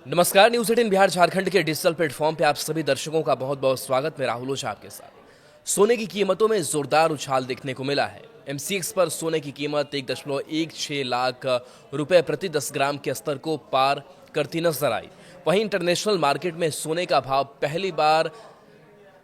नमस्कार। न्यूज़ 18 बिहार झारखंड के digital platform पे आप सभी दर्शकों का बहुत बहुत स्वागत। मैं राहुल ओझा आपके साथ। सोने की कीमतों में जोरदार उछाल देखने को मिला है। एमसीएक्स पर सोने की कीमत 1.16 लाख रुपए प्रति 10 ग्राम के स्तर को पार करती नजर आई। वहीं इंटरनेशनल मार्केट में सोने का भाव पहली बार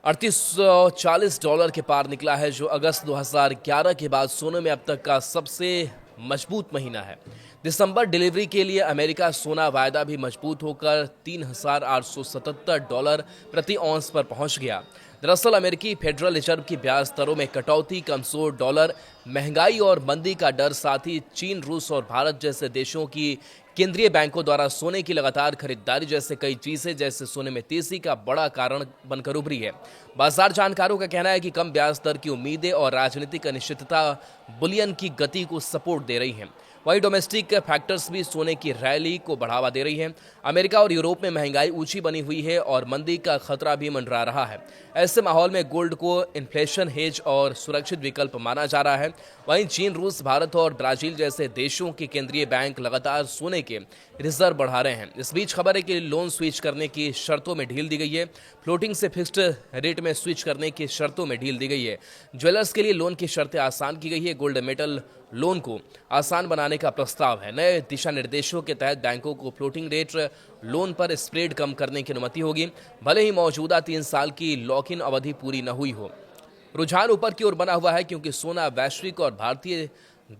$3840 के पार निकला है, जो अगस्त 2011 के बाद सोने में अब तक का सबसे मजबूत महीना है। दिसंबर डिलीवरी के लिए अमेरिका सोना वायदा भी मजबूत होकर $3877 प्रति औंस पर पहुंच गया। दरअसल अमेरिकी फेडरल रिजर्व की ब्याज दरों में कटौती, कमजोर डॉलर, महंगाई और मंदी का डर, साथ ही चीन, रूस और भारत जैसे देशों की केंद्रीय बैंकों द्वारा सोने की लगातार खरीदारी जैसे कई चीजें जैसे सोने में तेजी का बड़ा कारण बनकर उभरी है। बाजार जानकारों का कहना है कि कम ब्याज दर की उम्मीदें और राजनीतिक अनिश्चितता बुलियन की गति को सपोर्ट दे रही हैं। वहीं डोमेस्टिक फैक्टर्स भी सोने की रैली को बढ़ावा दे रही हैं। अमेरिका और यूरोप में महंगाई ऊंची बनी हुई है और मंदी का खतरा भी मंडरा रहा है। ऐसे माहौल में गोल्ड को इन्फ्लेशन हेज और सुरक्षित विकल्प माना जा रहा है। वहीं चीन, रूस, भारत और ब्राजील जैसे देशों के केंद्रीय बैंक लगातार सोने के रिजर्व बढ़ा रहे हैं। इस बीच खबर है कि लोन स्विच करने की शर्तों में ढील दी गई है। फ्लोटिंग से फिक्स्ड रेट में स्विच करने की शर्तों में ढील दी गई है। ज्वेलर्स के लिए लोन की शर्तें आसान की गई है। गोल्ड मेटल लोन को आसान बनाने का प्रस्ताव है। नए दिशा निर्देशों के तहत बैंकों को फ्लोटिंग रेट लोन पर स्प्रेड कम करने की अनुमति होगी, भले ही मौजूदा 3 साल की लॉक इन अवधि पूरी न हुई हो। रुझान ऊपर की ओर बना हुआ है क्योंकि सोना वैश्विक और भारतीय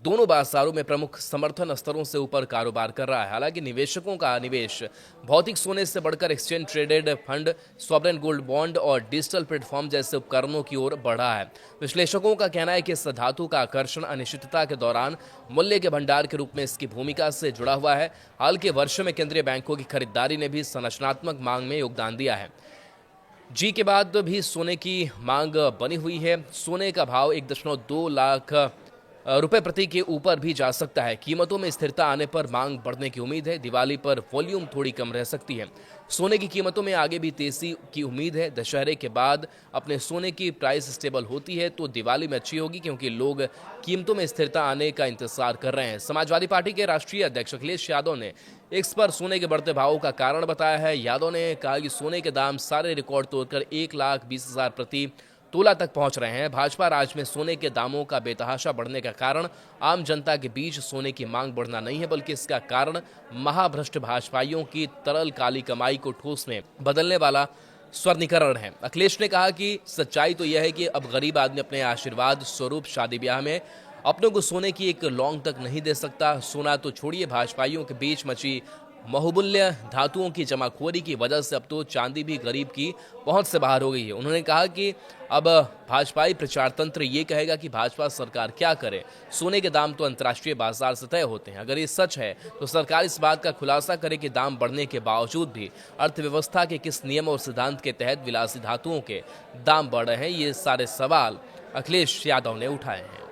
दोनों बाजारों में प्रमुख समर्थन स्तरों से ऊपर कारोबार कर रहा है। हालांकि निवेशकों का निवेश भौतिक सोने से बढ़कर exchange traded fund, sovereign gold bond और डिजिटल प्लेटफॉर्म जैसे उपकरणों की ओर बढ़ा है। विश्लेषकों का कहना है कि इस धातु का आकर्षण अनिश्चितता के दौरान मूल्य के भंडार के रूप में इसकी भूमिका से जुड़ा हुआ है। हाल के वर्षों में केंद्रीय बैंकों की खरीदारी ने भी संरचनात्मक मांग में योगदान दिया है। जी के बाद भी सोने की मांग बनी हुई है। सोने का भाव 1.2 लाख रुपए प्रति के ऊपर भी जा सकता है। कीमतों में स्थिरता आने पर मांग बढ़ने की उम्मीद है। दिवाली पर वॉल्यूम थोड़ी कम रह सकती है। सोने की कीमतों में आगे भी तेजी की उम्मीद है। दशहरे के बाद अपने सोने की प्राइस स्टेबल होती है तो दिवाली में अच्छी होगी, क्योंकि लोग कीमतों में स्थिरता आने का इंतजार कर रहे हैं। समाजवादी पार्टी के राष्ट्रीय अध्यक्ष अखिलेश यादव ने एक्स पर सोने के बढ़ते भावों का कारण बताया है। यादव ने कहा कि सोने के दाम सारे रिकॉर्ड तोड़कर 1,20,000 प्रति तोला तक पहुंच रहे हैं। भाजपा राज में सोने के दामों का बेतहाशा बढ़ने का कारण आम जनता के बीच सोने की मांग बढ़ना नहीं है, बल्कि इसका कारण महाभ्रष्ट भाजपाइयों की तरल काली कमाई को ठोस में बदलने वाला स्वर्णीकरण है। अखिलेश ने कहा कि सच्चाई तो यह है कि अब गरीब आदमी अपने आशीर्वाद स्वरूप शादी ब्याह में अपनों को सोने की एक लौंग तक नहीं दे सकता। सोना तो छोड़िए, भाजपाइयों के बीच मची बहुमूल्य धातुओं की जमाखोरी की वजह से अब तो चांदी भी गरीब की पहुंच से बाहर हो गई है। उन्होंने कहा कि अब भाजपाई प्रचार तंत्र ये कहेगा कि भाजपा सरकार क्या करे, सोने के दाम तो अंतर्राष्ट्रीय बाजार से तय होते हैं। अगर ये सच है तो सरकार इस बात का खुलासा करे कि दाम बढ़ने के बावजूद भी अर्थव्यवस्था के किस नियम और सिद्धांत के तहत विलासी धातुओं के दाम बढ़ रहे हैं। ये सारे सवाल अखिलेश यादव ने उठाए हैं।